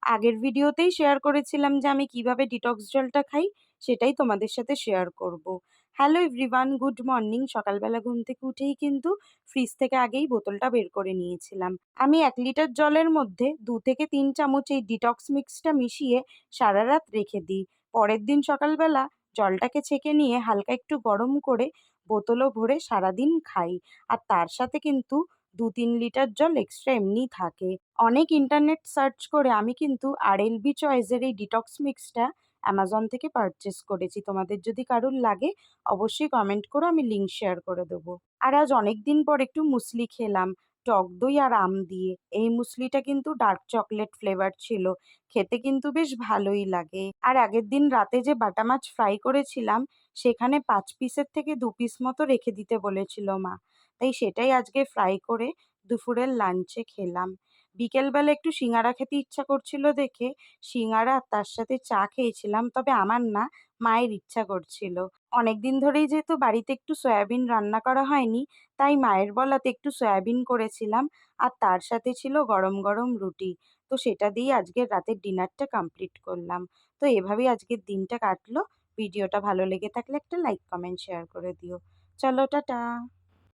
আগের ভিডিওতেই শেয়ার করেছিলাম যে আমি কিভাবে ডিটক্স জলটা খাই, সেটাই তোমাদের সাথে শেয়ার করব। Hello everyone, good morning. সকালবেলা ঘুম থেকে উঠেই কিন্তু ফ্রিজ থেকে আগেই বোতলটা বের করে নিয়েছিলাম। আমি 1 লিটার জলের মধ্যে 2 থেকে 3 চামচ এই ডিটক্স মিক্সটা মিশিয়ে সারা রাত রেখে দিই। পরের দিন সকালবেলা জলটাকে ছেঁকে নিয়ে হালকা একটু গরম করে বোতলও ভরে সারাদিন খাই। আর তার সাথে কিন্তু 2-3 লিটার জল এক্সট্রা এমনিই থাকে। অনেক ইন্টারনেট সার্চ করে আমি কিন্তু আরএলবি চয়েসের এই ডিটক্স মিক্সটা অ্যামাজন থেকে পারচেস করেছি। তোমাদের যদি কারোর লাগে অবশ্যই কমেন্ট করো, আমি লিঙ্ক শেয়ার করে দেবো। আর আজ অনেক দিন পর একটু মুসলি খেলাম, টক দই আর আম দিয়ে। এই মুসলিটা কিন্তু ডার্ক চকলেট ফ্লেভার ছিল, খেতে কিন্তু বেশ ভালোই লাগে। আর আগের দিন রাতে যে বাটা মাছ ফ্রাই করেছিলাম, সেখানে 5 পিসের থেকে 2 পিস মতো রেখে দিতে বলেছিল মা, তাই সেটাই আজকে ফ্রাই করে দুপুরের লাঞ্চে খেলাম। বিকেলবেলা একটু সিঙ্গারা খেতে ইচ্ছা করছিল দেখে সিঙ্গারা আর তার সাথে চা খেয়েছিলাম, তবে আমার না, মায়ের ইচ্ছা করছিল। অনেকদিন ধরেই যেহেতু বাড়িতে একটু সয়াবিন রান্না করা হয়নি, তাই মায়ের বলাতে একটু সয়াবিন করেছিলাম, আর তার সাথে ছিল গরম গরম রুটি। তো সেটা দিয়ে আজকের রাতের ডিনারটা কমপ্লিট করলাম। তো এভাবেই আজকের দিনটা কাটলো। ভিডিওটা ভালো লেগে থাকলে একটা লাইক কমেন্ট শেয়ার করে দিও। চলো টাটা।